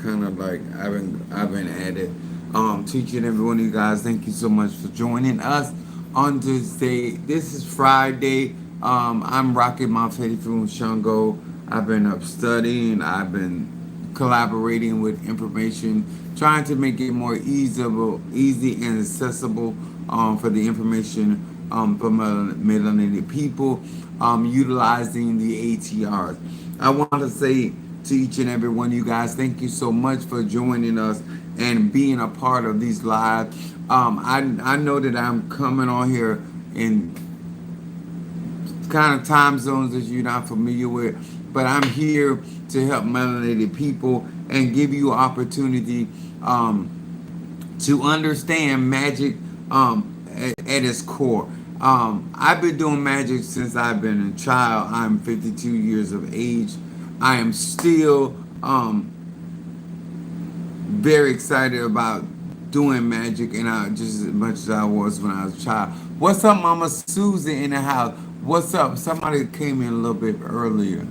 kind of like I've been at it. Teaching every one of you guys. Thank you so much for joining us on this day. This is Friday. I'm rocking my faith from Shango. I've been up studying. I've been collaborating with information, trying to make it more easy and accessible for the information for melanated people, utilizing the ATRs. I want to say to each and every one of you guys, thank you so much for joining us and being a part of these live. I know that I'm coming on here in kind of time zones that you're not familiar with, but I'm here to help melanated people and give you opportunity to understand magic at its core. I've been doing magic since I've been a child. I'm 52 years of age. I am still very excited about doing magic, and just as much as I was when I was a child. What's up, Mama Susan in the house? What's up? Somebody came in a little bit earlier.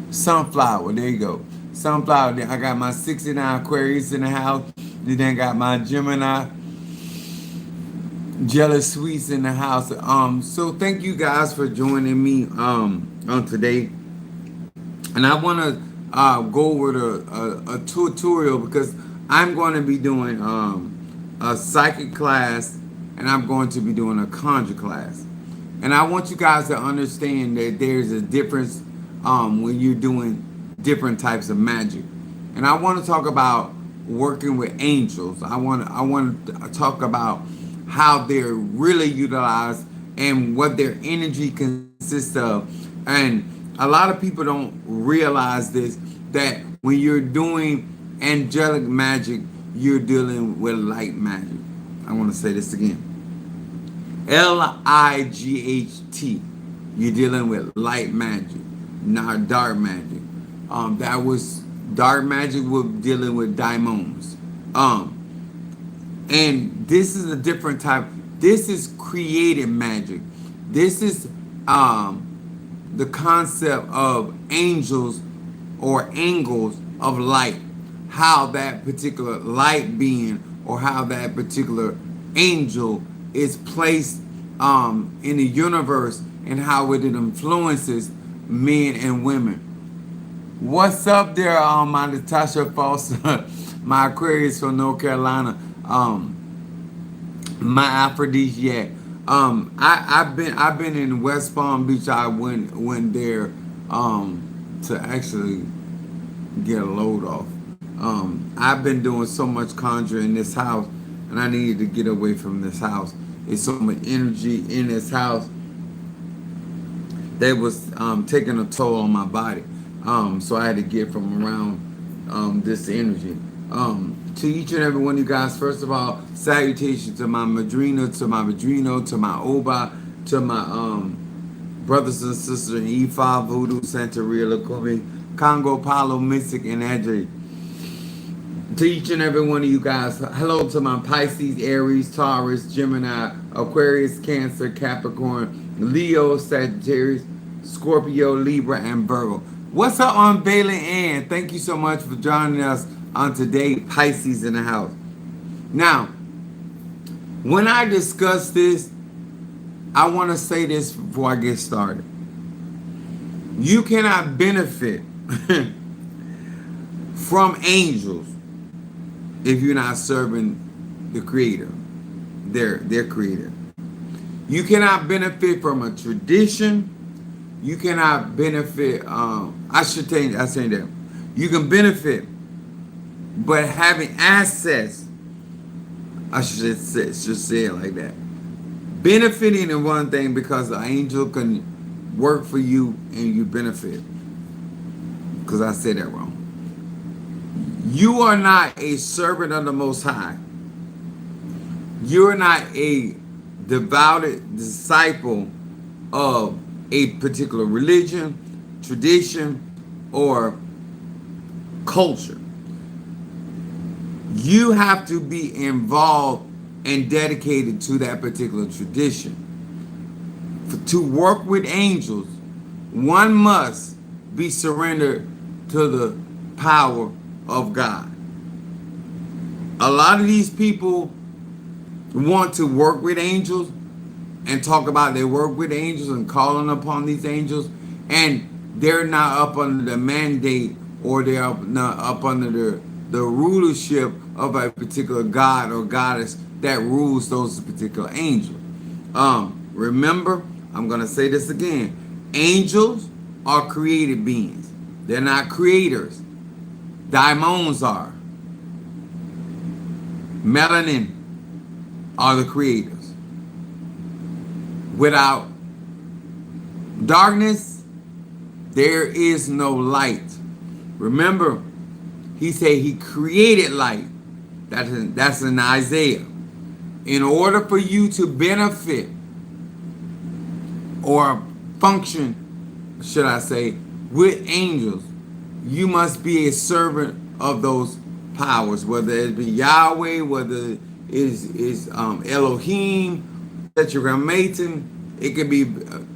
Sunflower, there you go. Sunflower. I got my 69 Aquarius in the house. Then got my Gemini Jealous Sweets in the house. So thank you guys for joining me on today. And I want to go over a tutorial because I'm going to be doing a psychic class and I'm going to be doing a conjure class. And I want you guys to understand that there's a difference when you're doing different types of magic. And I want to talk about working with angels. I want to talk about how they're really utilized and what their energy consists of. And a lot of people don't realize this, that when you're doing angelic magic, you're dealing with light magic. I want to say this again. Light. You're dealing with light magic, not dark magic. That was dark magic. We're dealing with daimons. And this is a different type. This is creative magic. This is the concept of angels or angles of light. How that particular light being or how that particular angel is placed in the universe and how it influences men and women. What's up there, my Natasha Foster, my Aquarius from North Carolina, my aphrodisiac. I've been in West Palm Beach. I went there to actually get a load off. I've been doing so much conjuring in this house, and I needed to get away from this house. There's so much energy in this house that was taking a toll on my body. So I had to get from around this energy. To each and every one of you guys, first of all, salutations to my Madrina, to my Madrino, to my Oba, to my brothers and sisters in E5, Voodoo, Santeria, Lakomi, Congo, Palo, Mystic, and Adri. To each and every one of you guys, hello to my Pisces, Aries, Taurus, Gemini, Aquarius, Cancer, Capricorn, Leo, Sagittarius, Scorpio, Libra, and Virgo. What's up, Unveiling Ann? Thank you so much for joining us on today, Pisces in the house. Now, when I discuss this, I want to say this before I get started. You cannot benefit from angels if you're not serving the creator, their creator. You cannot benefit from a tradition. You cannot benefit, I say that. You can benefit, but having access, I should say it like that. Benefiting in one thing because the angel can work for you and you benefit. Because I said that wrong. You are not a servant of the Most High. You're not a devoted disciple of a particular religion, tradition, or culture. You have to be involved and dedicated to that particular tradition. To work with angels, one must be surrendered to the power of God. A lot of these people want to work with angels and talk about they work with angels and calling upon these angels, and they're not up under the mandate, or they're not up under the rulership of a particular god or goddess that rules those particular angels. Remember, I'm going to say this again. Angels are created beings. They're not creators. Daimons are. Melanin are the creators. Without darkness, there is no light. Remember, he said he created light. That's in Isaiah. In order for you to benefit or function, should I say, with angels, you must be a servant of those powers, whether it be Yahweh, whether it is Elohim, Tetragrammaton. It can be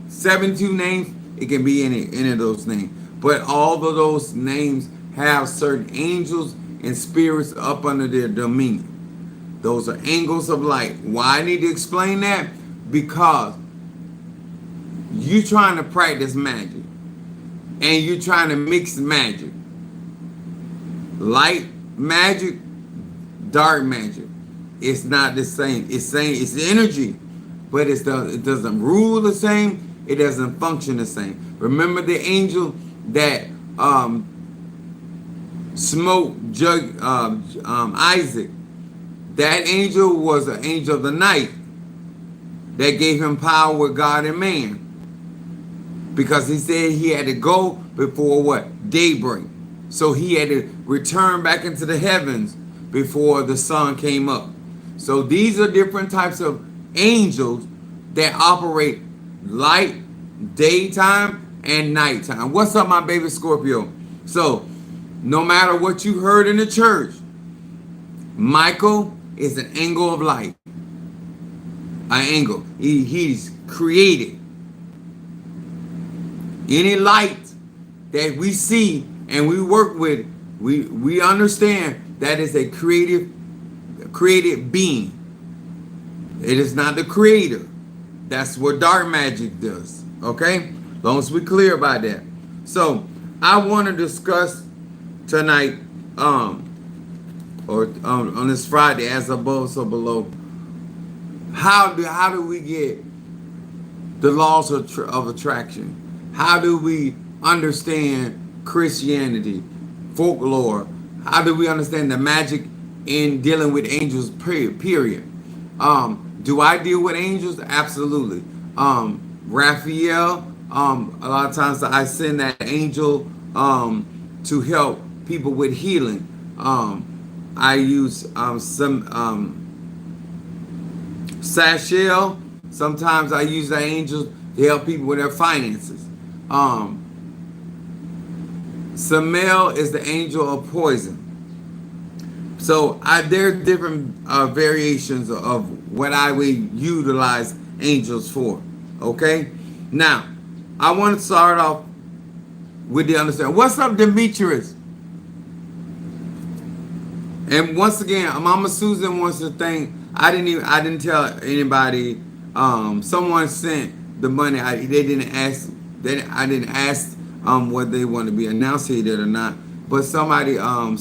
72 names. It can be any of those names. But all of those names have certain angels and spirits up under their dominion. Those are angels of light. Why I need to explain that? Because you trying to practice magic and you're trying to mix magic. Light magic, dark magic. It's not the same. It's energy, but it doesn't rule the same. It doesn't function the same. Remember the angel that smote Isaac. That angel was an angel of the night that gave him power with God and man. Because he said he had to go before what? Daybreak. So he had to return back into the heavens before the sun came up. So these are different types of angels that operate light, daytime, and nighttime. What's up, my baby Scorpio? So no matter what you heard in the church, Michael is an angel of light. An angel. He's created. Any light that we see and we work with, we understand that is a created being. It is not the creator. That's what dark magic does. Okay? As long as we're clear about that. So I want to discuss tonight, or on this Friday, as above, so below. How do we get the laws of attraction? How do we understand Christianity, folklore? How do we understand the magic in dealing with angels? Period. Do I deal with angels? Absolutely. Raphael. A lot of times I send that angel to help people with healing. I use some Sashel. Sometimes I use the angels to help people with their finances. Samael is the angel of poison. So there's different variations of what I would utilize angels for. Okay? Now, I want to start off with the understanding. What's up, Demetrius? And once again, Mama Susan wants to thank. I didn't tell anybody. Someone sent the money. I didn't ask whether they want to be announced here or not. But someone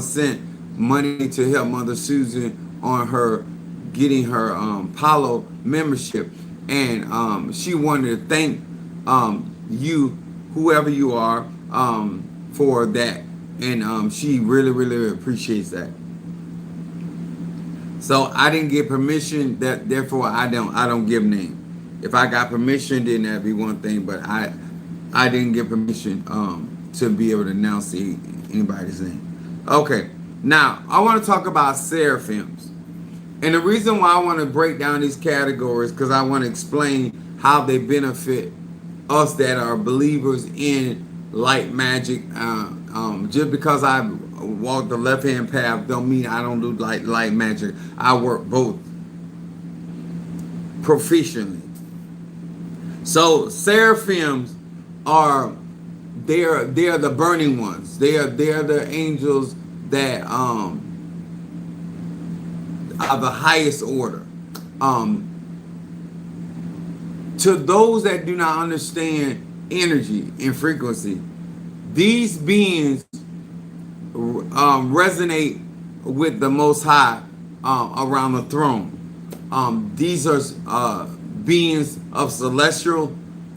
sent money to help Mother Susan on her getting her Palo membership, and she wanted to thank you, whoever you are, for that. And she really, really appreciates that. So I didn't get permission. Therefore I don't give name. If I got permission, then that'd be one thing. But I didn't get permission to be able to announce anybody's name. Okay. Now I want to talk about seraphims, and the reason why I want to break down these categories because I want to explain how they benefit us that are believers in light magic. Just because I walk the left-hand path don't mean I don't do light magic. I work both proficiently. So seraphims are They are the burning ones. They are the angels that are the highest order. Um, to those that do not understand energy and frequency, these beings resonate with the Most High around the throne. These are beings of celestial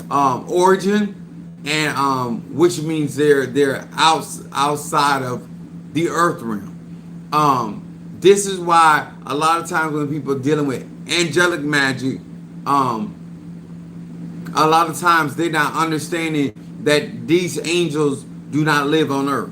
origin, and which means they're outside of the earth realm. This is why a lot of times when people are dealing with angelic magic, a lot of times they're not understanding that these angels do not live on earth.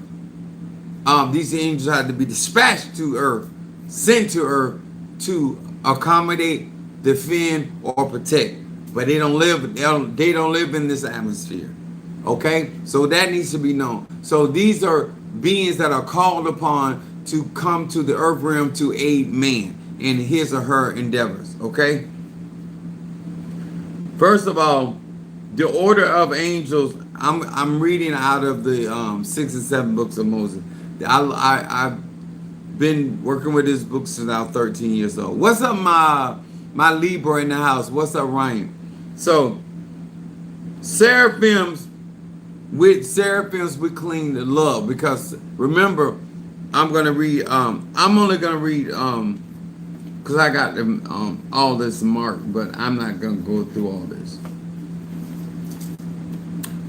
These angels have to be dispatched to earth, sent to earth to accommodate, defend, or protect. But they don't live. They don't live in this atmosphere. Okay, so that needs to be known. So these are beings that are called upon to come to the earth realm to aid man in his or her endeavors. Okay. First of all, the order of angels. I'm reading out of the 6 and 7 books of Moses. I've been working with this book since I was 13 years old. What's up, my Libra in the house? What's up, Ryan? So, seraphims we cling to love, because remember, I'm gonna read. I'm only gonna read because I got them all this marked, but I'm not gonna go through all this.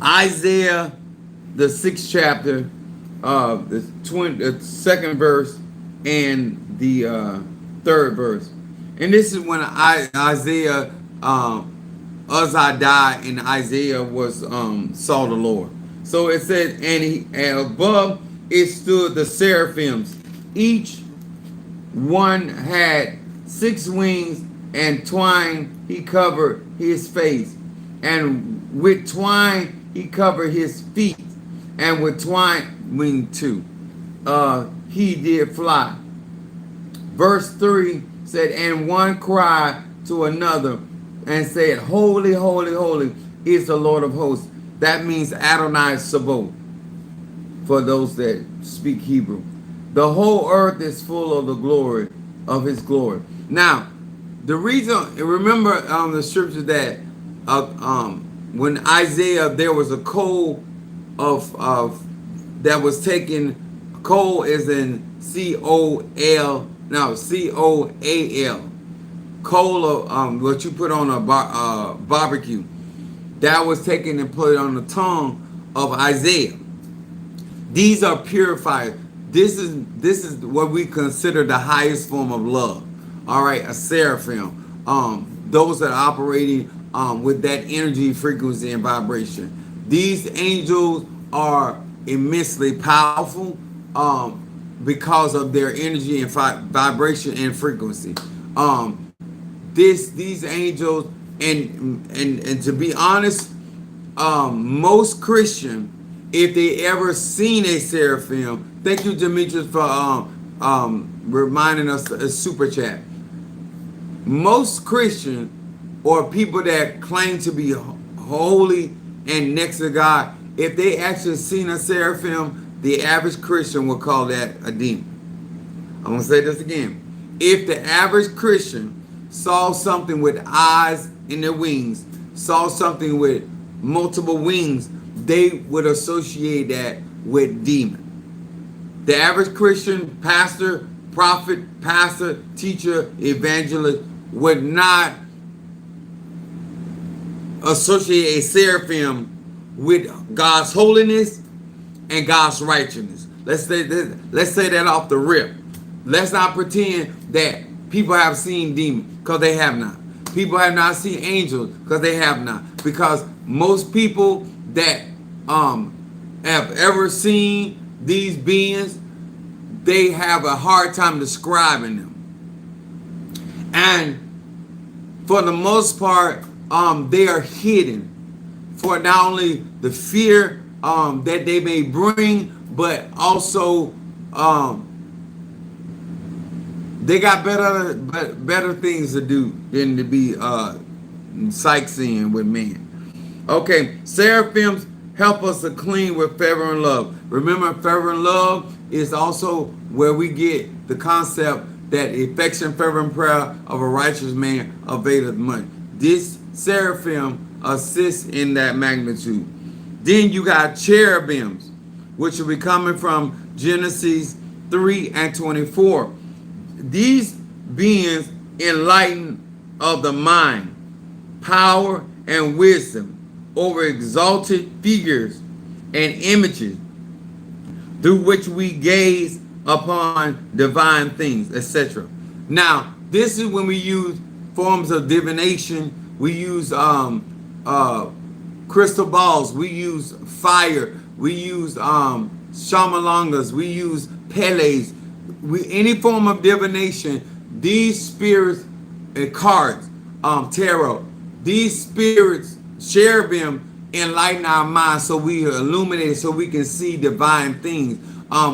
Isaiah, the 6th chapter, the 2nd verse, and the 3rd verse. And this is when Isaiah, Uzziah died, and Isaiah was saw the Lord. So it said, and above it stood the seraphims. Each one had 6 wings, and twine he covered his face, and with twine he covered his feet, and with twine wing too. He did fly. Verse 3 said, and one cried to another and said, holy, holy, holy is the Lord of hosts. That means Adonai Sabaoth, for those that speak Hebrew. The whole earth is full of the glory of his glory. Now, the reason, remember the scripture that when Isaiah, there was a coal of that was taken. Coal is in C-O-L, no, C-O-A-L. Coal of what you put on a barbecue. That was taken and put on the tongue of Isaiah. These are purified. This is what we consider the highest form of love. All right, a seraphim. Those that are operating with that energy, frequency, and vibration. These angels are immensely powerful because of their energy and vibration and frequency. These angels, and to be honest, most Christian, if they ever seen a seraphim, thank you, Demetrius, for reminding us a super chat. Most Christian or people that claim to be holy and next to God, if they actually seen a seraphim, the average Christian will call that a demon. I'm going to say this again. If the average Christian saw something with eyes in their wings, saw something with multiple wings, they would associate that with demon. The average Christian pastor, prophet, pastor, teacher, evangelist would not associate a seraphim with God's holiness and God's righteousness. Let's say that off the rip. Let's not pretend that people have seen demons, because they have not. People have not seen angels, because they have not. Because most people that have ever seen these beings, they have a hard time describing them. And for the most part, they are hidden for not only the fear that they may bring, but also they got better things to do than to be sightseeing with men. Okay, seraphims Help us to clean with favor and love. Remember, favor and love is also where we get the concept that affection, fervent prayer of a righteous man availeth much. This seraphim assists in that magnitude. Then you got cherubims, which will be coming from Genesis 3 and 24. These beings enlighten of the mind, power, and wisdom over exalted figures and images through which we gaze upon divine things, etc. Now, this is when we use forms of divination. We use crystal balls. We use fire. We use shamalangas. We use peles. Any form of divination. These spirits and cards, tarot. These spirits, cherubim, enlighten our minds so we are illuminated, so we can see divine things.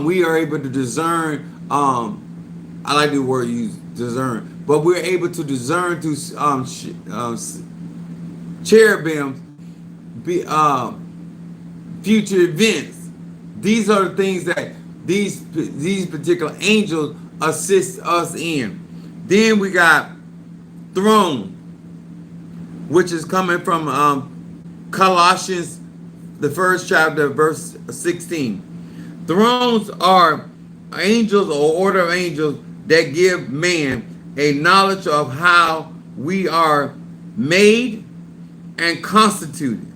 We are able to discern. I like the word used, discern, but we're able to discern through cherubim, future events. These are the things that these particular angels assist us in. Then we got throne, which is coming from Colossians, the first chapter, verse 16. Thrones are angels or order of angels that give man a knowledge of how we are made and constituted.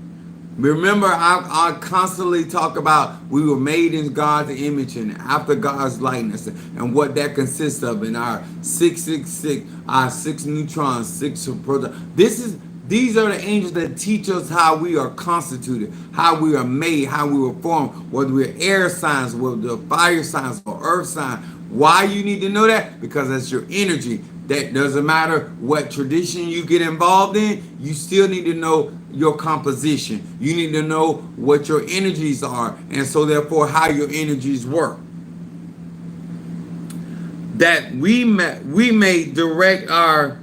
Remember, I constantly talk about we were made in God's image and after God's likeness, and what that consists of in our 666, our 6 neutrons, 6 protons. These are the angels that teach us how we are constituted, how we are made, how we were formed, whether we're air signs, whether we're fire signs or earth signs. Why you need to know that? Because that's your energy. That doesn't matter what tradition you get involved in, you still need to know your composition. You need to know what your energies are, and so therefore how your energies work. That we may direct our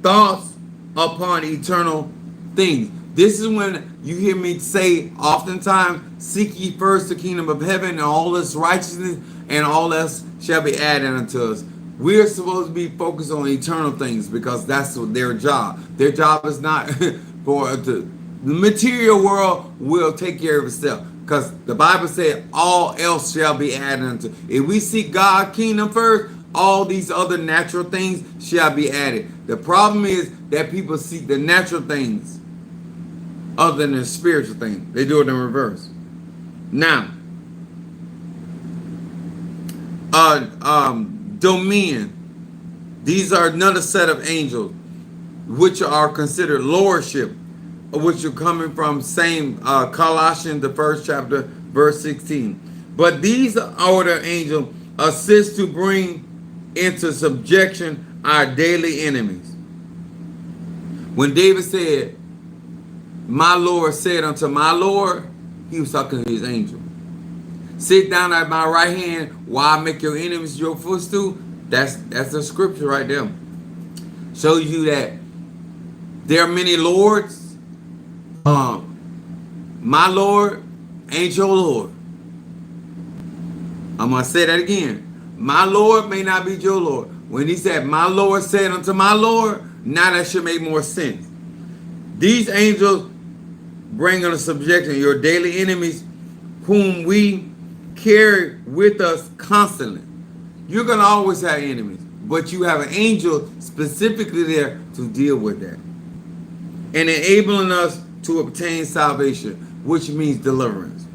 thoughts upon eternal things. This is when you hear me say oftentimes, seek ye first the kingdom of heaven and all its righteousness, and all else shall be added unto us. We're supposed to be focused on eternal things because that's their job. Their job is not for the material world will take care of itself, because the Bible said all else shall be added unto. If we seek God's kingdom first, all these other natural things shall be added. The problem is that people seek the natural things other than the spiritual things. They do it in reverse. Now, dominion. These are another set of angels, which are considered lordship, which are coming from same Colossians, the first chapter, verse 16. But these order angels assist to bring into subjection our daily enemies. When David said, my Lord said unto my Lord, he was talking to his angel. Sit down at my right hand while I make your enemies your footstool. That's the scripture right there. Shows you that there are many lords. My Lord ain't your Lord. I'm going to say that again. My Lord may not be your Lord. When he said, my Lord said unto my Lord, now that should make more sense. These angels bring under subjection your daily enemies, whom we carry with us constantly. You're going to always have enemies, but you have an angel specifically there to deal with that. And enabling us to obtain salvation, which means deliverance.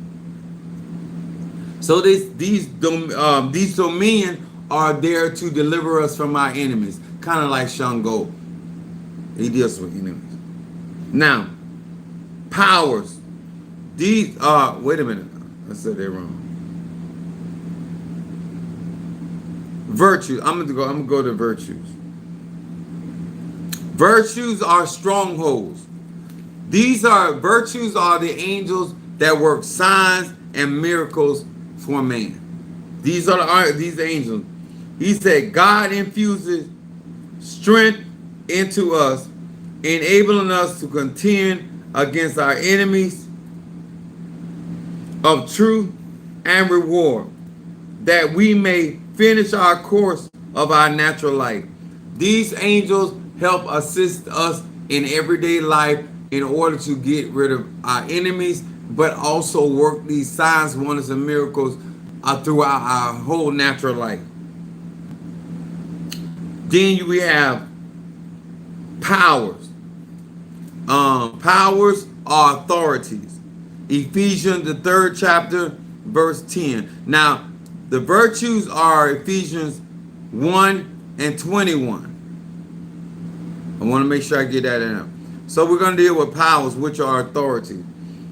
So these dominion are there to deliver us from our enemies, kind of like Shango. He deals with enemies. Now, powers. These are, wait a minute, I said that wrong. Virtue. I'm gonna go to virtues. Virtues are strongholds. Virtues are the angels that work signs and miracles for man. These angels. He said God infuses strength into us, enabling us to contend against our enemies of truth and reward, that we may finish our course of our natural life. These angels help assist us in everyday life in order to get rid of our enemies, but also work these signs, wonders, and miracles throughout our whole natural life. Then we have powers. Powers are authorities. Ephesians, the 3rd chapter, verse 10. Now, the virtues are Ephesians 1 and 21. I want to make sure I get that in. So we're going to deal with powers, which are authority.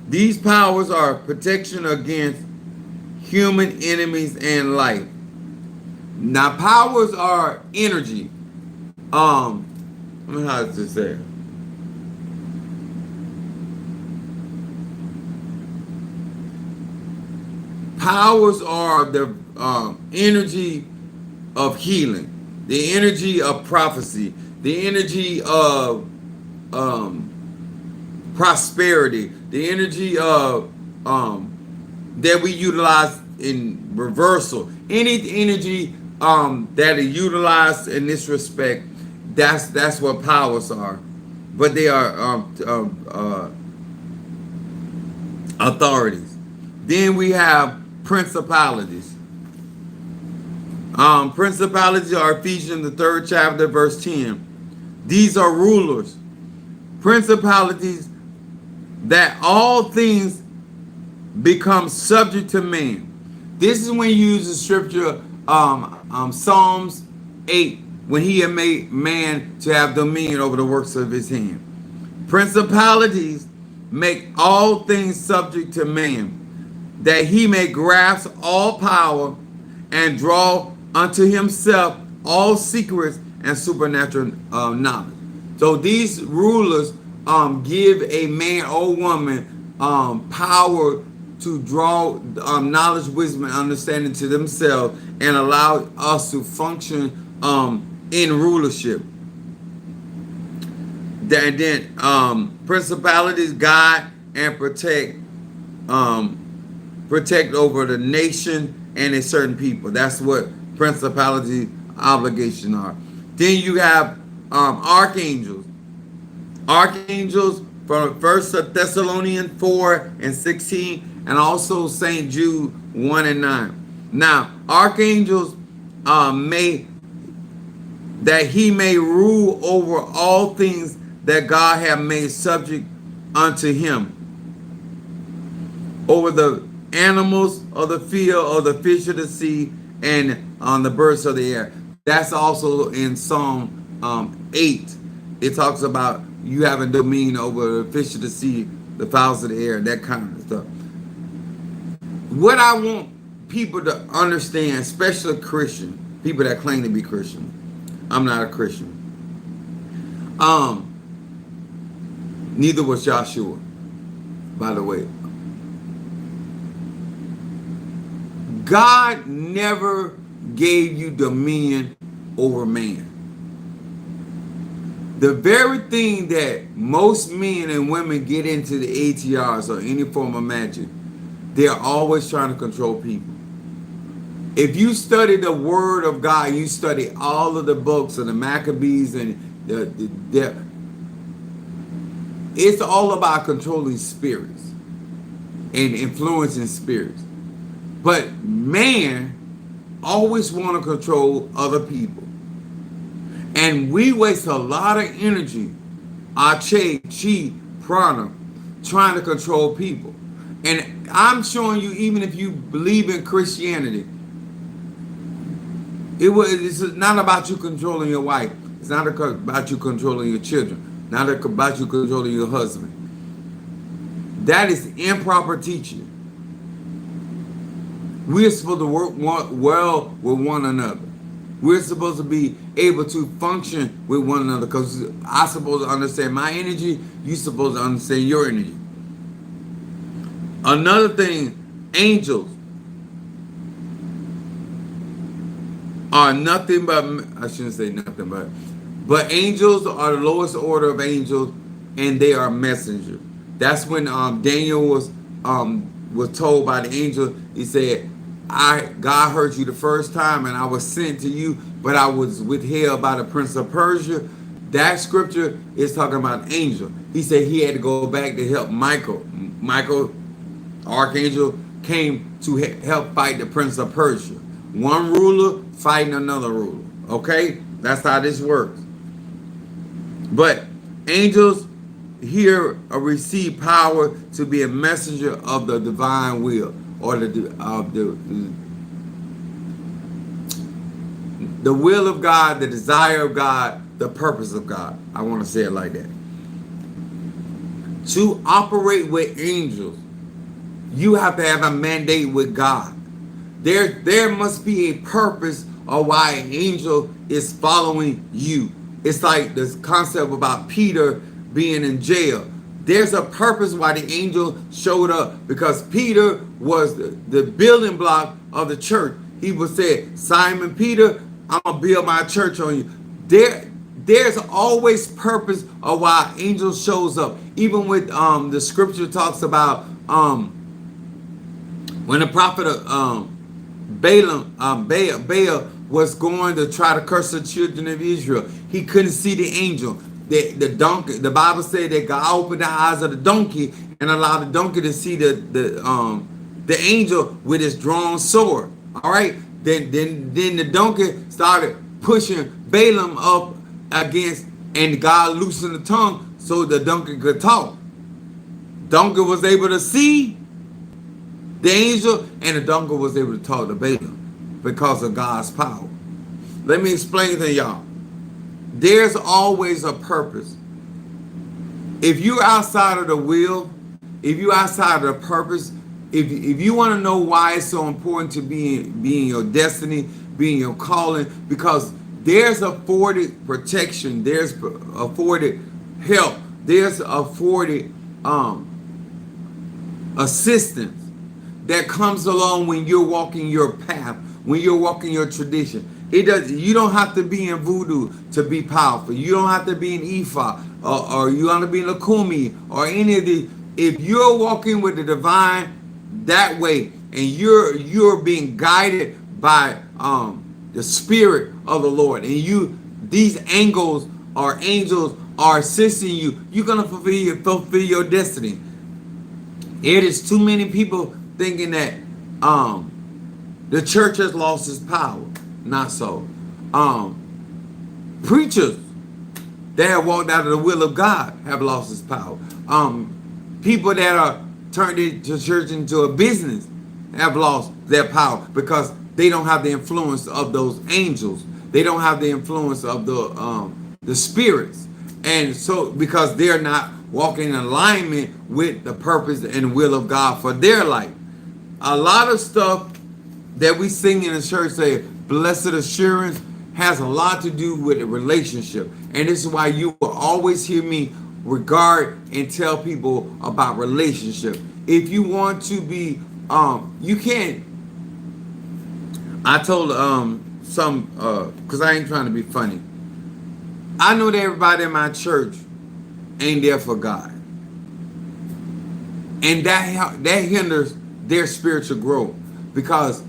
These powers are protection against human enemies and life. Now, powers are energy. How does this say? Powers are the energy of healing, the energy of prophecy, the energy of prosperity, the energy of that we utilize in reversal. Any energy that is utilized in this respect, that's what powers are. But they are authorities. Then we have principalities. Principalities are Ephesians, the 3rd chapter, verse 10. These are rulers, principalities, that all things become subject to man. This is when you use the scripture, Psalms 8, when he had made man to have dominion over the works of his hand. Principalities make all things subject to man, that he may grasp all power and draw unto himself all secrets and supernatural knowledge. So these rulers give a man or woman power to draw knowledge, wisdom, and understanding to themselves, and allow us to function in rulership. Then principalities guide and protect over the nation and a certain people. That's what principality obligation are. Then you have archangels. Archangels from 1 Thessalonians 4 and 16, and also St. Jude 1 and 9. Now, archangels that he may rule over all things that God hath made subject unto him, over the animals of the field, or the fish of the sea, and on the birds of the air. That's also in Psalm 8. It talks about you having dominion over the fish of the sea, the fowls of the air, that kind of stuff. What I want people to understand, especially Christian, people that claim to be Christian. I'm not a Christian. Neither was Joshua, by the way. God never gave you dominion over man. The very thing that most men and women get into the ATRs or any form of magic, they're always trying to control people. If you study the Word of God, you study all of the books of the Maccabees and it's all about controlling spirits and influencing spirits. But man always want to control other people. And we waste a lot of energy, ache, chi, prana, trying to control people. And I'm showing you, even if you believe in Christianity, it's not about you controlling your wife. It's not about you controlling your children. Not about you controlling your husband. That is improper teaching. We're supposed to work well with one another. We're supposed to be able to function with one another, because I'm supposed to understand my energy. You're supposed to understand your energy. Another thing, angels are nothing but, I shouldn't say nothing but angels are the lowest order of angels, and they are messengers. That's when Daniel was was told by the angel, he said, God heard you the first time and I was sent to you, but I was withheld by the prince of Persia. That scripture is talking about an angel. He said he had to go back to help Michael. Michael, archangel, came to help fight the prince of Persia. One ruler fighting another ruler. Okay? That's how this works. But angels here receive power to be a messenger of the divine will, or the will of God, the desire of God, the purpose of God. I want to say it like that. To operate with angels, you have to have a mandate with God. There must be a purpose of why an angel is following you. It's like this concept about Peter being in jail. There's a purpose why the angel showed up, because Peter was the building block of the church. He was said, Simon Peter, I'm gonna build my church on you. There's always purpose of why angel shows up. Even with the scripture talks about when the prophet Baal was going to try to curse the children of Israel, he couldn't see the angel. The donkey, the Bible said that God opened the eyes of the donkey and allowed the donkey to see the angel with his drawn sword. All right. Then the donkey started pushing Balaam up against, and God loosened the tongue so the donkey could talk. Donkey was able to see the angel, and the donkey was able to talk to Balaam because of God's power. Let me explain to y'all. There's always a purpose. If you're outside of the will, if you're outside of the purpose, if you want to know why it's so important to be in your destiny, be in your calling, because there's afforded protection, there's afforded help, there's afforded assistance that comes along when you're walking your path, when you're walking your tradition. You don't have to be in voodoo to be powerful. You don't have to be in Ifa or you want to be in Lakumi or any of these. If you're walking with the divine that way, and you're being guided by the spirit of the Lord, and these angels are assisting you, you're gonna fulfill your destiny. It is too many people thinking that the church has lost its power. Not so. Preachers that have walked out of the will of God have lost its power. People that are turned into church into a business have lost their power because they don't have the influence of those angels. They don't have the influence of the spirits. And so because they're not walking in alignment with the purpose and will of God for their life. A lot of stuff that we sing in the church say, blessed assurance, has a lot to do with a relationship. And this is why you will always hear me regard and tell people about relationship. If you want to be, you can't. I told because I ain't trying to be funny. I know that everybody in my church ain't there for God. And that hinders their spiritual growth, because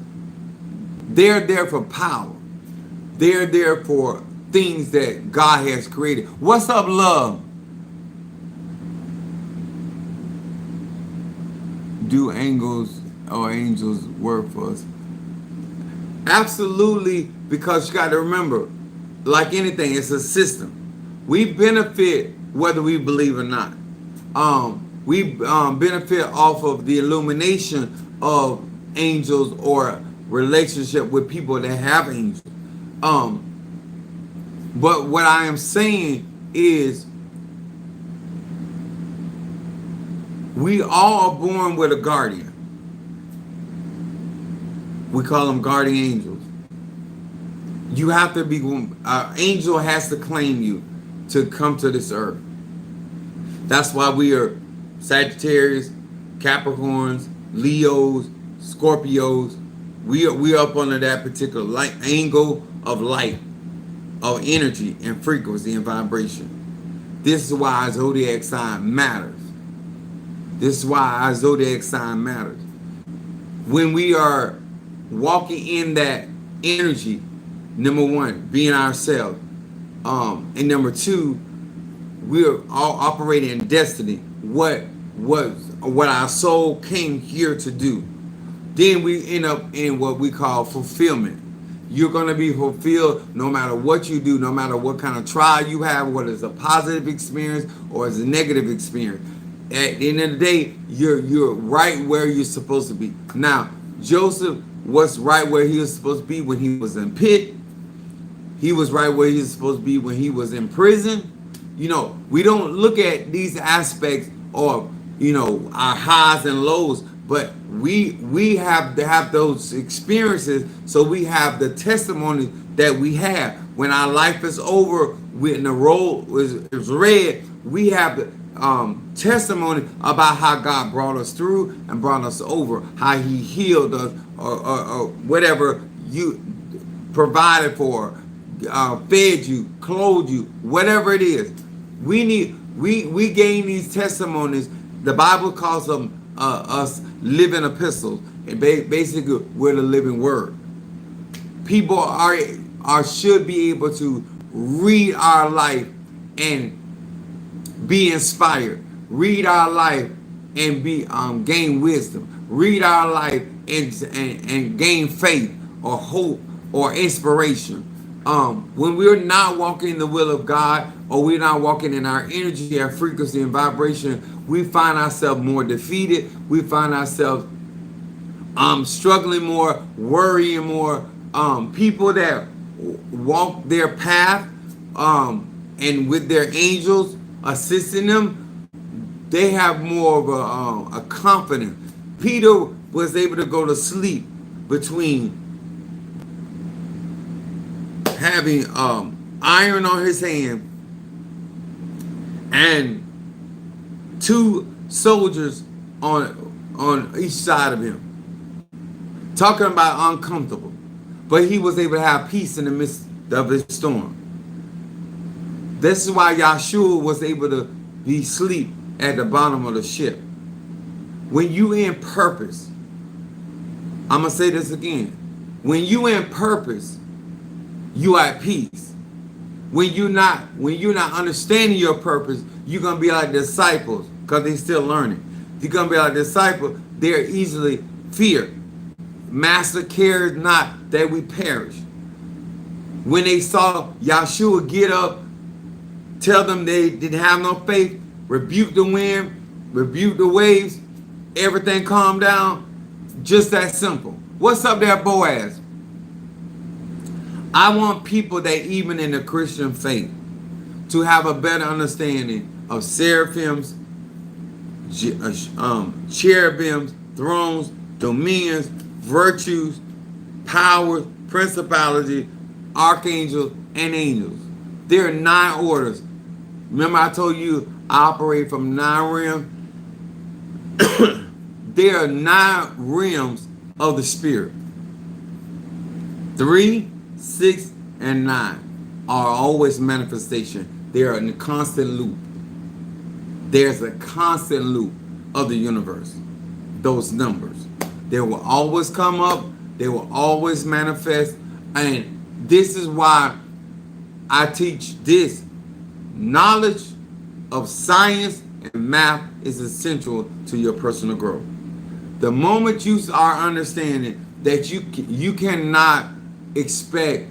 they're there for power. They're there for things that God has created. What's up, love? Do angels work for us? Absolutely, because you got to remember, like anything, it's a system. We benefit whether we believe or not. We benefit off of the illumination of angels or relationship with people that have angels. But what I am saying is, we all are born with a guardian. We call them guardian angels. You have to be, an angel has to claim you to come to this earth. That's why we are Sagittarius, Capricorns, Leos, Scorpios. We are up under that particular angle of light, of energy and frequency and vibration. This is why our zodiac sign matters. This is why our zodiac sign matters. when we are walking in that energy, number one, being ourselves, and number two, we're all operating in destiny. What our soul came here to do. Then we end up in what we call fulfillment. You're going to be fulfilled no matter what you do, no matter what kind of trial you have, whether it's a positive experience or it's a negative experience. At the end of the day, you're right where you're supposed to be. Now, Joseph was right where he was supposed to be when he was in pit. He was right where he was supposed to be when he was in prison. You know, we don't look at these aspects or, you know, our highs and lows, but we have to have those experiences, so we have the testimony that we have. When our life is over, when the roll is read, we have the testimony about how God brought us through and brought us over, how he healed us, or whatever you provided for, fed you, clothed you, whatever it is. We gain these testimonies. The Bible calls them us living epistles, and basically we're the living word. People are should be able to read our life and be inspired. Read our life and be gain wisdom. Read our life and gain faith or hope or inspiration. When we're not walking in the will of God, or we're not walking in our energy, our frequency and vibration, we find ourselves more defeated. We find ourselves struggling more, worrying more. People that walk their path and with their angels assisting them, they have more of a confidence. Peter was able to go to sleep between having iron on his hand and two soldiers on each side of him, talking about uncomfortable, but he was able to have peace in the midst of his storm. This is why Yahshua was able to be asleep at the bottom of the ship. When you in purpose, I'm gonna say this again, when you in purpose, you are at peace. When you're not understanding your purpose, you're gonna be like disciples, because they're still learning. You're gonna be like disciples, they're easily feared. Master cares not that we perish. When they saw Yahshua get up, tell them they didn't have no faith, rebuke the wind, rebuke the waves, everything calmed down. Just that simple. What's up there, Boaz? I want people that even in the Christian faith to have a better understanding of seraphims, cherubims, thrones, dominions, virtues, powers, principalities, archangels, and angels. There are 9 orders. Remember I told you I operate from 9 realms? There are 9 realms of the spirit. 3, 6, and 9 are always manifestation. They are in a constant loop. There's a constant loop of the universe. Those numbers. They will always come up. They will always manifest. And this is why I teach this. Knowledge of science and math is essential to your personal growth. The moment you are understanding that you cannot expect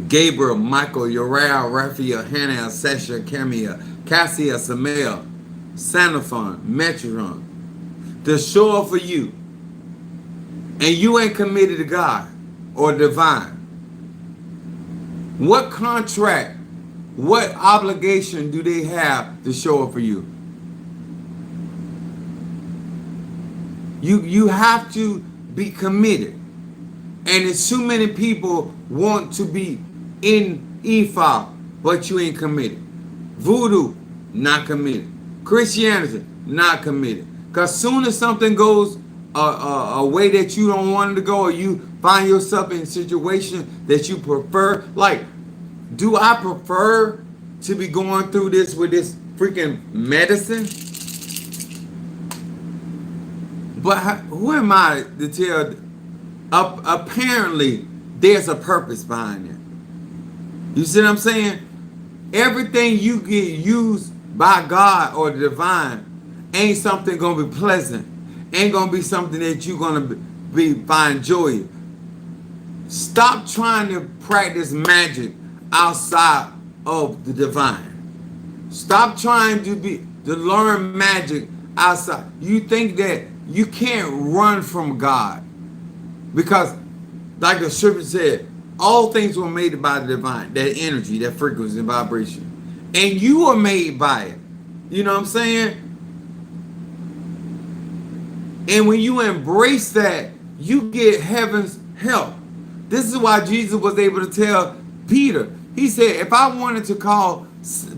Gabriel, Michael, Uriel, Raphael, Hannah, Sasha, Camilla, Cassia, Samael, Xenophon, Metron to show up for you, and you ain't committed to God or divine. What contract, what obligation do they have to show up for you? You have to be committed. And it's too many people want to be in Ifa, but you ain't committed. Voodoo, not committed. Christianity, not committed. Because soon as something goes a way that you don't want it to go, or you find yourself in a situation that you prefer, like, do I prefer to be going through this with this freaking medicine? But who am I to tell? Apparently, there's a purpose behind it. You see what I'm saying? Everything you get used by God or the divine ain't something gonna be pleasant. Ain't gonna be something that you're gonna find joy. Stop trying to practice magic outside of the divine. Stop trying to learn magic outside. You think that you can't run from God because, like the scripture said, all things were made by the divine, that energy, that frequency and vibration, and you are made by it. You know what I'm saying? And when you embrace that, you get heaven's help. This is why Jesus was able to tell Peter. He said, if I wanted to call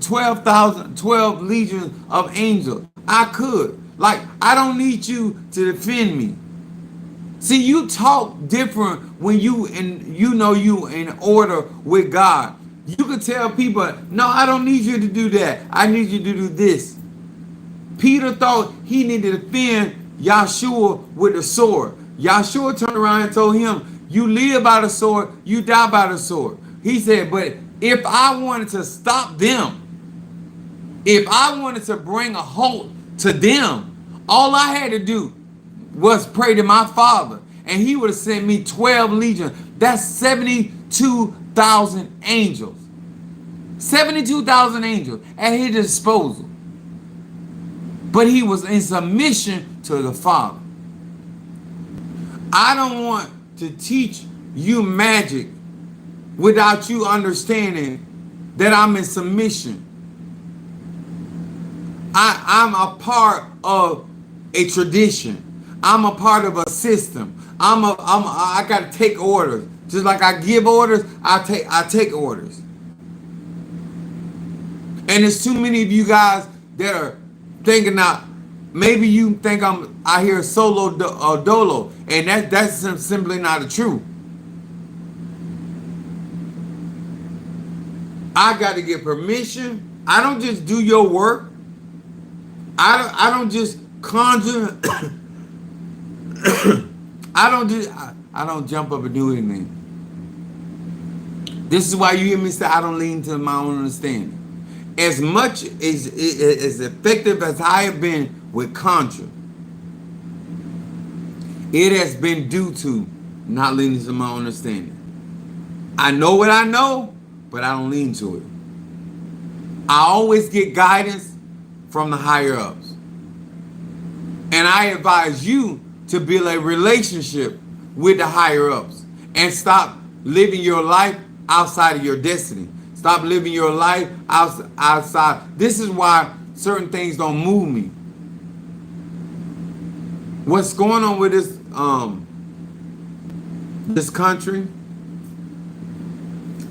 12 legions of angels, I could. Like, I don't need you to defend me. See, you talk different when you in order with God. You could tell people, no, I don't need you to do that. I need you to do this. Peter thought he needed to defend Yahshua with a sword. Yahshua turned around and told him, you live by the sword, you die by the sword. He said, but if I wanted to stop them, if I wanted to bring a halt to them, all I had to do was pray to my Father, and he would have sent me 12 legions. That's 72,000 angels. 72,000 angels at his disposal. But he was in submission to the Father. I don't want to teach you magic without you understanding that I'm in submission. I'm a part of a tradition. I'm a part of a system. I got to take orders. Just like I give orders, I take orders. And there's too many of you guys that are thinking now, maybe you think I hear solo dolo, and that's simply not the truth. I got to get permission. I don't just do your work. I don't just conjure. I don't jump up and do anything. This is why you hear me say I don't lean to my own understanding. As much as effective as I have been with conjure, it has been due to not leaning to my own understanding. I know what I know, but I don't lean to it. I always get guidance from the higher ups. And I advise you to build a relationship with the higher ups and stop living your life outside of your destiny. Stop living your life outside. This is why certain things don't move me. What's going on with this country,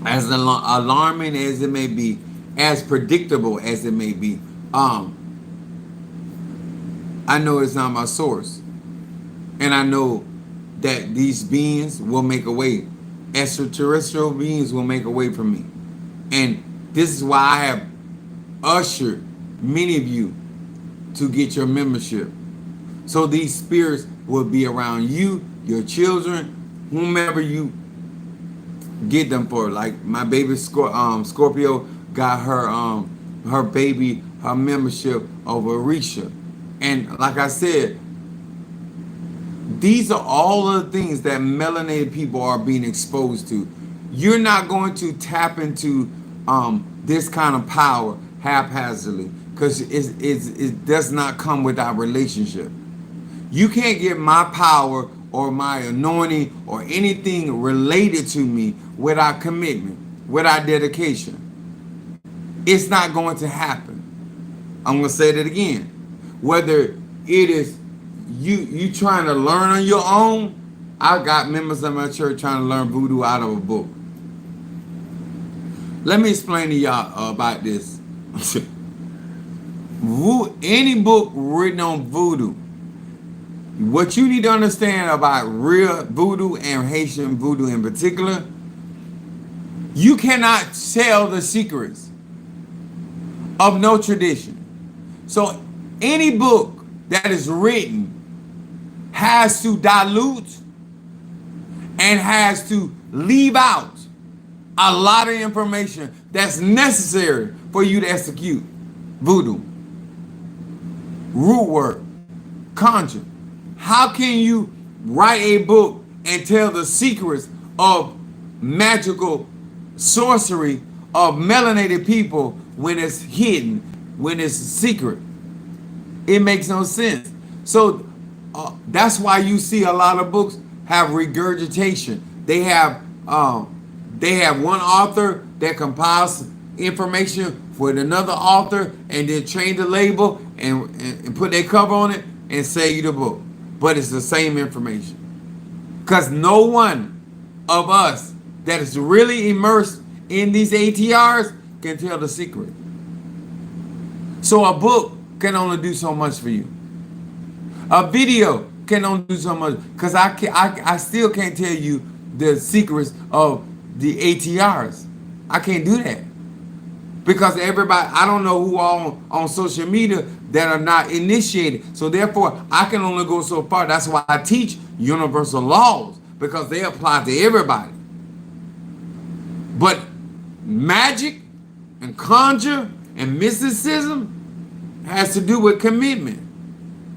as alarming as it may be, as predictable as it may be, I know it's not my source. And I know that these beings will make a way. Extraterrestrial beings will make a way for me. And this is why I have ushered many of you to get your membership. So these spirits will be around you, your children, whomever you get them for. Like my baby Scorpio got her baby, her membership over Orisha. And like I said, these are all of the things that melanated people are being exposed to. You're not going to tap into this kind of power haphazardly, because it does not come with our relationship. You can't get my power or my anointing or anything related to me without commitment, without dedication. It's not going to happen. I'm going to say that again. Whether it is you trying to learn on your own, I got members of my church trying to learn voodoo out of a book. Let me explain to y'all about this. Any book written on voodoo, what you need to understand about real voodoo and Haitian voodoo in particular, you cannot tell the secrets of no tradition. So any book that is written has to dilute and has to leave out a lot of information that's necessary for you to execute voodoo, root work, conjure. How can you write a book and tell the secrets of magical sorcery of melanated people when it's hidden, when it's secret? It makes no sense. So that's why you see a lot of books have regurgitation. They have one author that compiles information for another author and then change the label and put their cover on it and sell you the book. But it's the same information. Because no one of us that is really immersed in these ATRs can tell the secret. So a book can only do so much for you. A video can only do so much, because I still can't tell you the secrets of the ATRs. I can't do that. Because everybody, I don't know who all on social media that are not initiated. So therefore, I can only go so far. That's why I teach universal laws, because they apply to everybody. But magic and conjure and mysticism has to do with commitment.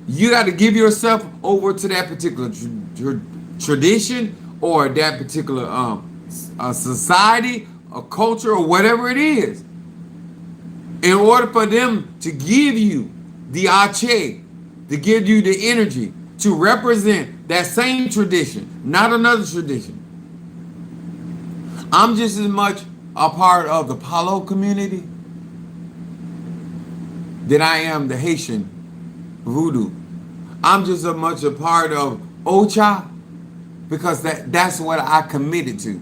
You got to give yourself over to that particular tradition or that particular society or culture or whatever it is, in order for them to give you the ache, to give you the energy to represent that same tradition, not another tradition. I'm just as much a part of the Palo community than I am the Haitian voodoo. I'm just as much a part of Ocha because that's what I committed to.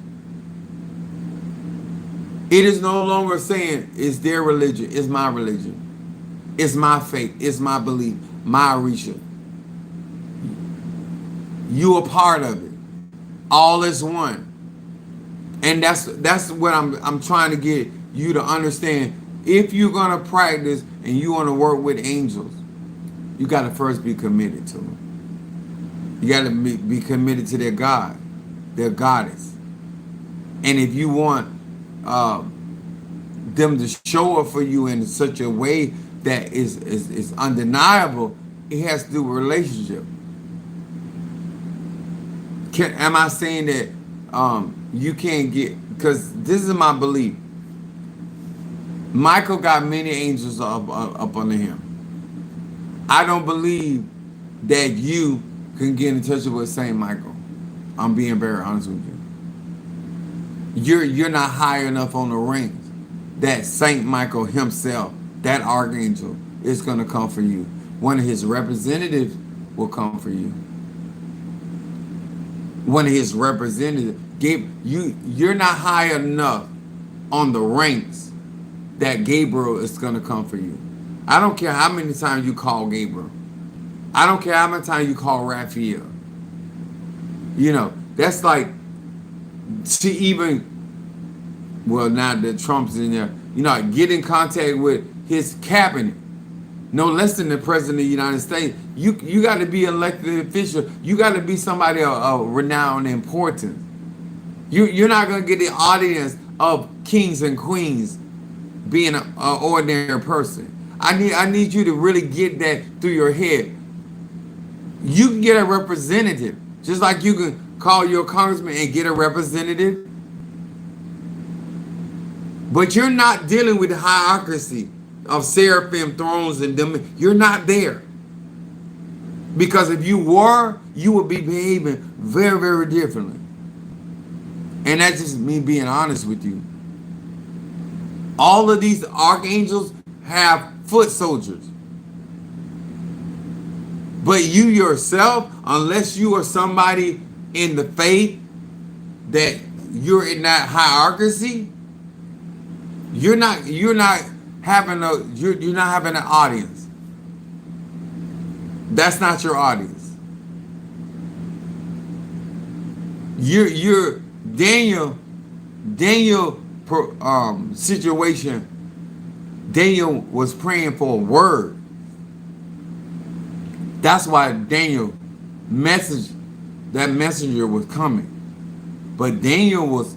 It is no longer saying it's their religion, it's my religion. It's my faith, it's my belief, my Orisha. You a part of it. All is one. And that's what I'm trying to get you to understand. If you're gonna practice and you wanna work with angels, you gotta first be committed to them. You gotta be committed to their God, their goddess. And if you want them to show up for you in such a way that is undeniable, it has to do with relationship. Am I saying that you can't get, because this is my belief. Michael got many angels up under him. I don't believe that you can get in touch with Saint Michael. I'm being very honest with you. You're not high enough on the rings that Saint Michael himself, that archangel, is going to come for you. One of his representatives will come for you. One of his representatives you're not high enough on the ranks that Gabriel is going to come for you. I don't care how many times you call Gabriel. I don't care how many times you call Raphael. You know, that's like to even, well, now that Trump's in there, you know, get in contact with his cabinet. No less than the president of the United States. You got to be elected official. You got to be somebody of renowned importance. You're not going to get the audience of kings and queens being an ordinary person. I need you to really get that through your head. You can get a representative, just like you can call your congressman and get a representative. But you're not dealing with the hierarchy of seraphim thrones and them. You're not there. Because if you were, you would be behaving very, very differently. And that's just me being honest with you. All of these archangels have foot soldiers. But you yourself, unless you are somebody in the faith that you're in that hierarchy, you're not having an audience. That's not your audience. You're Daniel situation. Daniel was praying for a word. That's why Daniel message, that messenger was coming. But Daniel was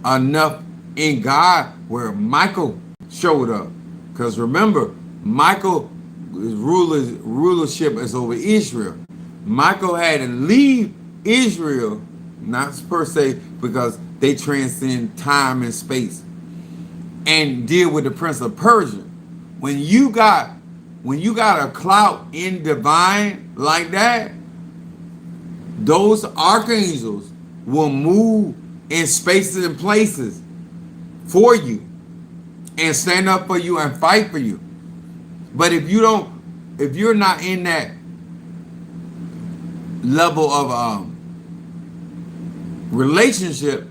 enough in God where Michael showed up. Because remember, Michael rulership is over Israel. Michael had to leave Israel, not per se, because they transcend time and space, and deal with the prince of Persia. When you got a clout in divine like that, those archangels will move in spaces and places for you and stand up for you and fight for you. But if you're not in that level of relationship,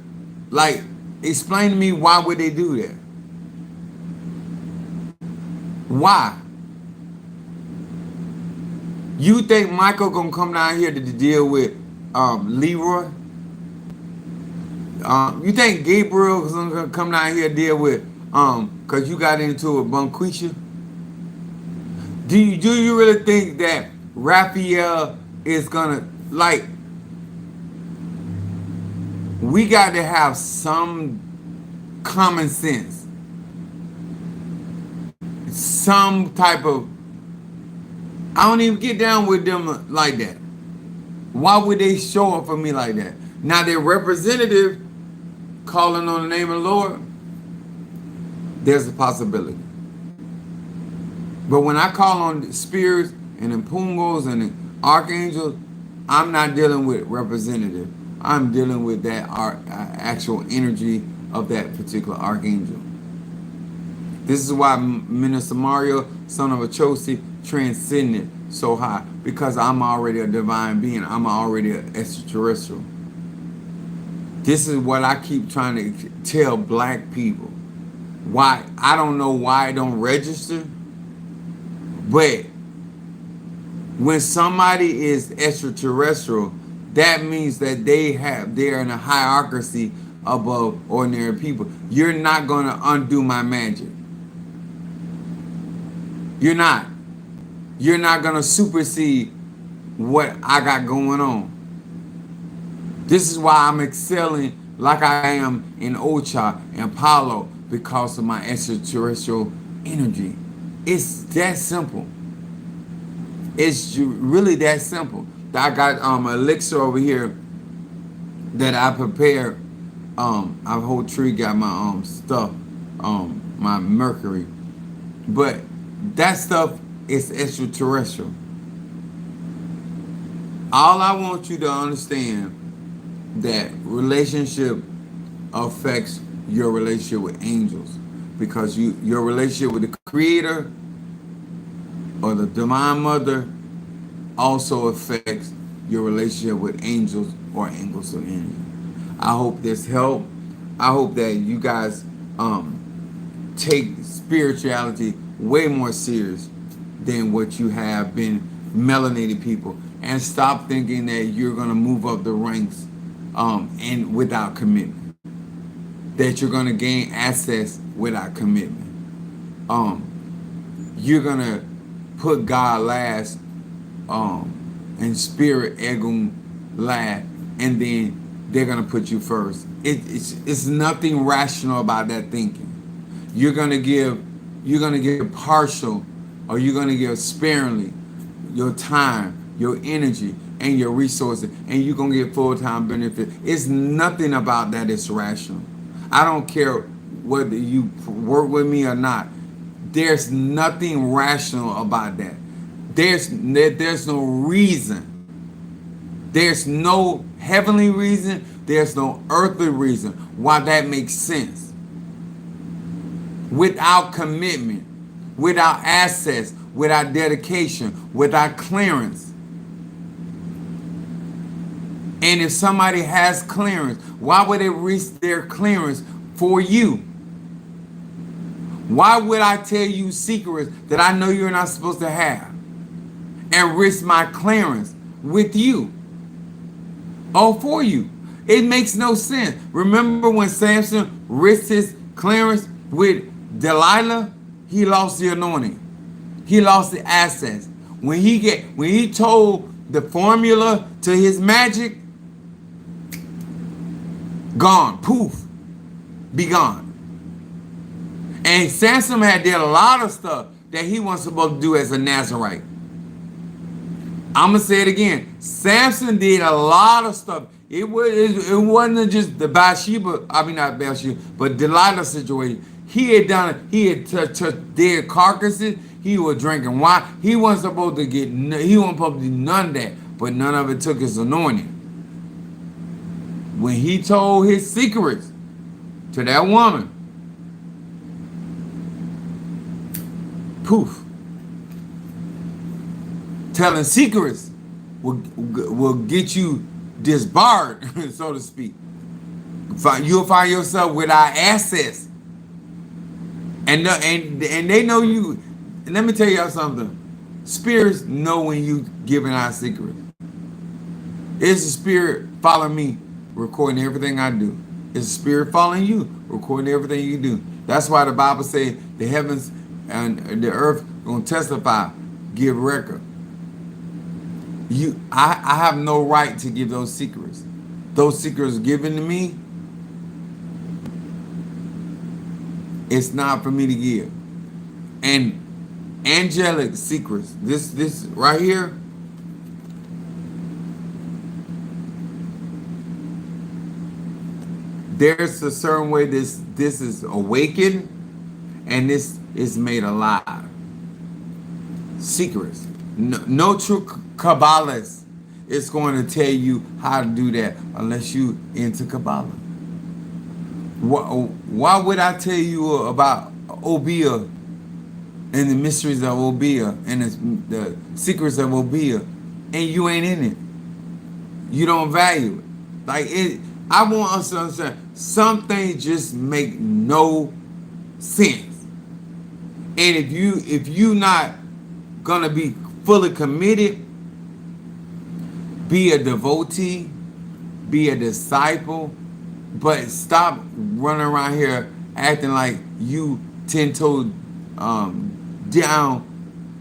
like, explain to me, why would they do that? Why? You think Michael gonna come down here to deal with Leroy? You think Gabriel is gonna come down here to deal with cause you got into a Bonquisha? Do you really think that Raphael is gonna, like, we got to have some common sense, some type of, I don't even get down with them like that. Why would they show up for me like that? Now their representative calling on the name of the Lord, there's a possibility. But when I call on the spirits and the pungos and the archangels, I'm not dealing with representative. I'm dealing with that actual energy of that particular archangel. This is why Minister Mario, son of Achosi, transcended so high, because I'm already a divine being. I'm already an extraterrestrial. This is what I keep trying to tell black people. Why, I don't know why I don't register, but when somebody is extraterrestrial, that means that they're in a hierarchy above ordinary people. You're not going to undo my magic. You're not. You're not going to supersede what I got going on. This is why I'm excelling like I am in Ocha and Palo, because of my extraterrestrial energy. It's that simple. It's really that simple. I got elixir over here that I prepared. A whole tree got my stuff, my mercury. But that stuff is extraterrestrial. All I want you to understand, that relationship affects your relationship with angels, because your relationship with the Creator or the Divine Mother also affects your relationship with angels or angels of energy. I hope this helped. I hope that you guys take spirituality way more serious than what you have been, melanated people, and stop thinking that you're gonna move up the ranks and without commitment, that you're gonna gain access without commitment. You're gonna put God last, and spirit Egun last, and then they're gonna put you first. It's nothing rational about that thinking. You're gonna give partial, or you're gonna give sparingly your time, your energy, and your resources, and you're gonna get full-time benefit. It's nothing about that is rational. I don't care whether you work with me or not. There's nothing rational about that. There's no reason. There's no heavenly reason. There's no earthly reason why that makes sense. Without commitment, without access, without dedication, without clearance. And if somebody has clearance, why would they risk their clearance for you? Why would I tell you secrets that I know you're not supposed to have and risk my clearance with you or for you? It makes no sense. Remember when Samson risked his clearance with Delilah? He lost the anointing. He lost the access. When he told the formula to his magic, gone, poof, be gone. And Samson had did a lot of stuff that he wasn't supposed to do as a Nazarite. I'm gonna say it again. Samson did a lot of stuff. It wasn't just the Bathsheba, I mean not Bathsheba, but Delilah situation. He had done it. He had touched dead carcasses. He was drinking wine. He wasn't supposed to get. He wasn't supposed to do none of that. But none of it took his anointing. When he told his secrets to that woman, poof. Telling secrets will get you disbarred, so to speak. You'll find yourself without access. And they know you. And let me tell y'all something. Spirits know when you giving out secrets. It's a spirit following me, recording everything I do. It's a spirit following you, recording everything you do. That's why the Bible says the heavens and the earth gonna testify, give record. I have no right to give those secrets. Those secrets given to me, it's not for me to give. And angelic secrets, this right here, there's a certain way this is awakened, and this is made alive. Secrets. No true Kabbalist is going to tell you how to do that unless you into Kabbalah. Why would I tell you about Obeah and the mysteries of Obeah and the secrets of Obeah, and you ain't in it? You don't value it. Like it. I want us to understand some things just make no sense. And if you not gonna be fully committed, be a devotee, be a disciple, but stop running around here acting like you 10-toe down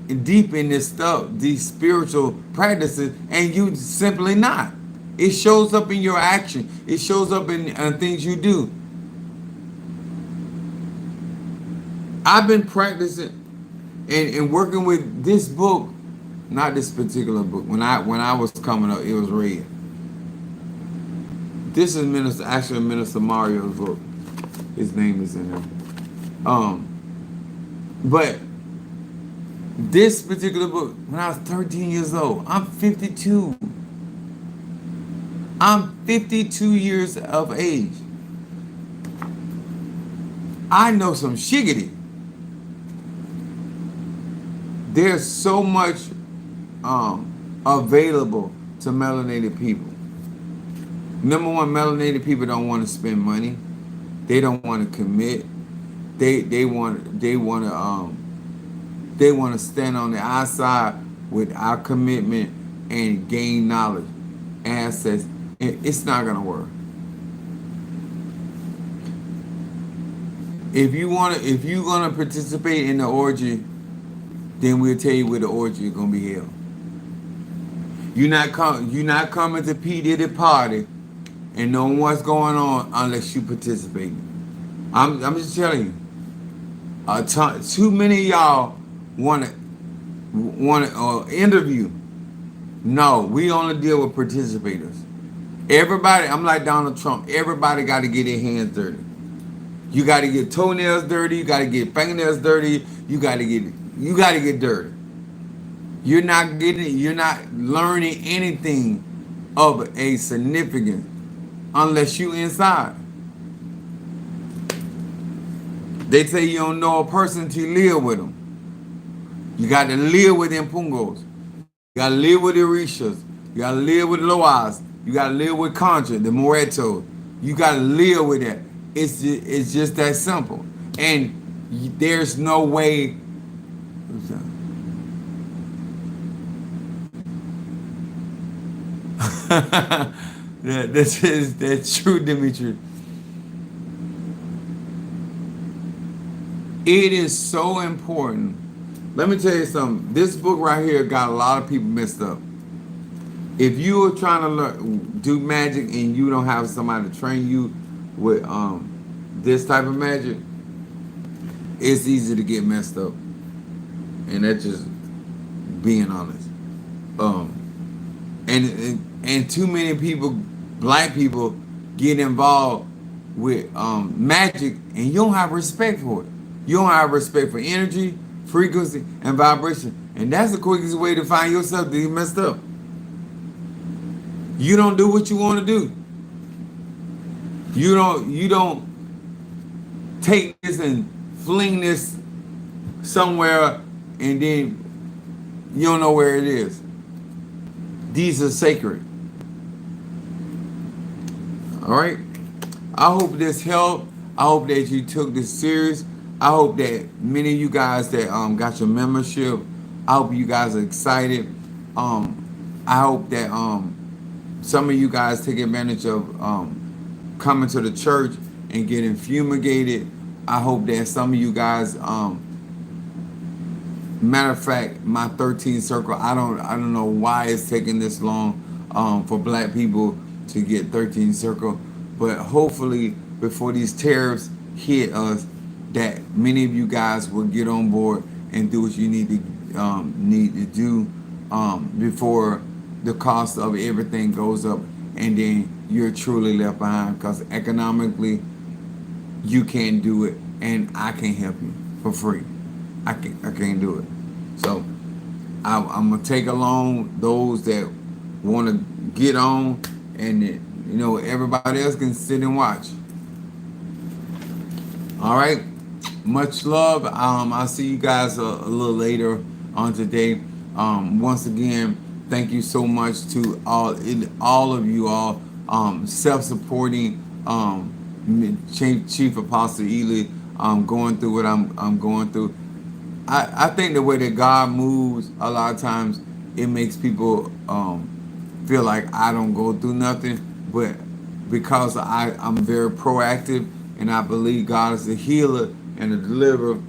and deep in this stuff, these spiritual practices, and you simply not. It shows up in your action. It shows up in things you do. I've been practicing and working with this book, not this particular book. When I was coming up, it was red. This is Minister Mario's book. His name is in there. But this particular book, when I was 13 years old, I'm 52. I'm 52 years of age. I know some shiggity. There's so much available to melanated people. Number one, melanated people don't want to spend money. They don't want to commit. They want to stand on the outside with our commitment and gain knowledge, access. It's not gonna work. If you're gonna participate in the orgy, then we'll tell you where the orgy is gonna be held. You're not coming to P. Diddy party and knowing what's going on unless you participate. I'm just telling you. Too many of y'all want to interview. No, we only deal with participators. Everybody, I'm like Donald Trump. Everybody got to get their hands dirty. You got to get toenails dirty. You got to get fingernails dirty. You got to get dirty. You're not learning anything of a significance unless you inside. They say you don't know a person till you live with them. You got to live with them Pungos. You got to live with the Orishas. You got to live with Loas. You got to live with Contra, the Moreto. You got to live with that. It's just that simple. And there's no way. That's true, Dimitri. It is so important. Let me tell you something. This book right here got a lot of people messed up. If you are trying to do magic and you don't have somebody to train you with this type of magic, it's easy to get messed up, and that's just being honest. Um, and too many people, black people, get involved with magic, and you don't have respect for it. You don't have respect for energy, frequency, and vibration, and that's the quickest way to find yourself to get messed up. You don't do what you want to do. You don't take this and fling this somewhere, and then you don't know where it is. These are sacred. All right. I hope this helped. I hope that you took this serious. I hope that many of you guys that got your membership, I hope you guys are excited. I hope that some of you guys take advantage of coming to the church and getting fumigated. I hope that some of you guys, matter of fact, my 13 circle, I don't know why it's taking this long for black people to get 13 circle, but hopefully before these tariffs hit us, that many of you guys will get on board and do what you need to do before the cost of everything goes up, and then you're truly left behind, because economically you can't do it, and I can't help you for free. I can't do it. So I'm gonna take along those that want to get on, and everybody else can sit and watch. All right. Much love. I'll see you guys a little later on today. Once again, thank you so much to all of you all, self-supporting, Chief Apostle Ely, going through what I'm going through. I think the way that God moves, a lot of times it makes people feel like I don't go through nothing, but because I'm very proactive, and I believe God is a healer and a deliverer,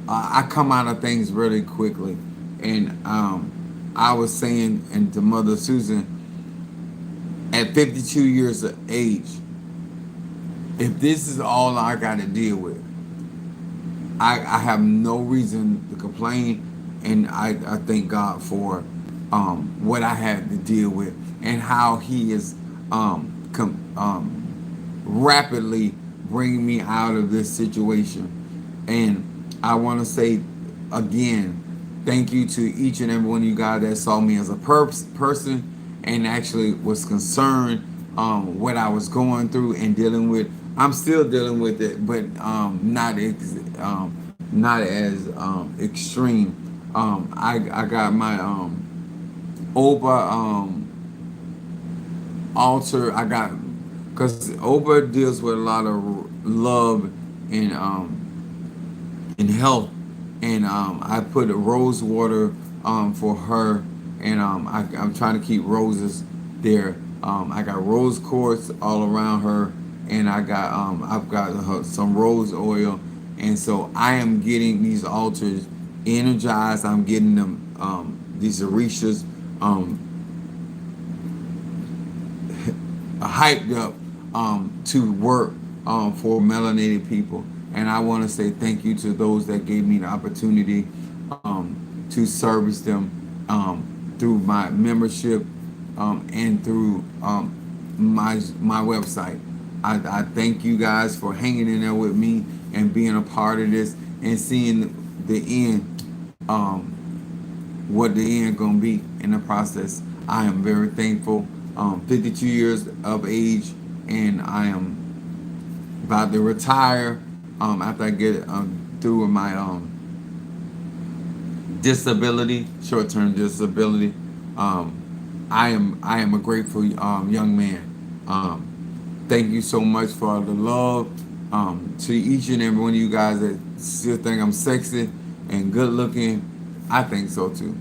I come out of things really quickly. And I was saying, and to Mother Susan, at 52 years of age, if this is all I got to deal with, I have no reason to complain, and I thank God for what I had to deal with, and how He is rapidly bringing me out of this situation. And I want to say again, thank you to each and every one of you guys that saw me as a person, and actually was concerned what I was going through and dealing with. I'm still dealing with it, but not as extreme. I got my Oba altar. I got, because Oba deals with a lot of love and health, and I put rose water for her, and I'm trying to keep roses there. I got rose quartz all around her, and I've got some rose oil, and so I am getting these altars energized. I'm getting them these orishas hyped up to work for melanated people. And I want to say thank you to those that gave me the opportunity to service them through my membership and through my website. I thank you guys for hanging in there with me and being a part of this and seeing the end, what the end gonna be in the process. I am very thankful. 52 years of age, and I am about to retire after I get through with my disability, short-term disability. I am a grateful young man. Thank you so much for the love. To each and every one of you guys that still think I'm sexy and good looking, I think so too.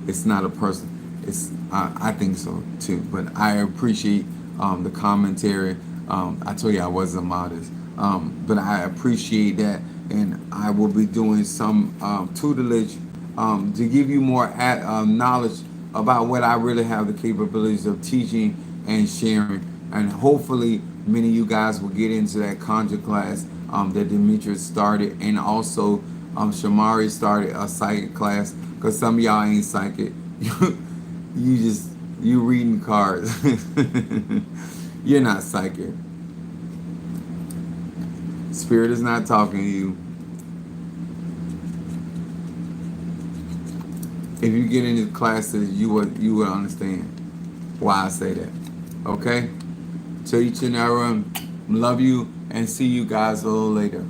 It's not a person. I think so too. But I appreciate the commentary. I told you I wasn't modest, but I appreciate that, and I will be doing some tutelage to give you more knowledge about what I really have the capabilities of teaching and sharing. And hopefully, many of you guys will get into that conjure class that Demetrius started, and also Shamari started a psychic class. Because some of y'all ain't psychic. You just you reading cards. You're not psychic. Spirit is not talking to you. If you get into classes, you will understand why I say that. Okay? To each and every one, love you and see you guys a little later.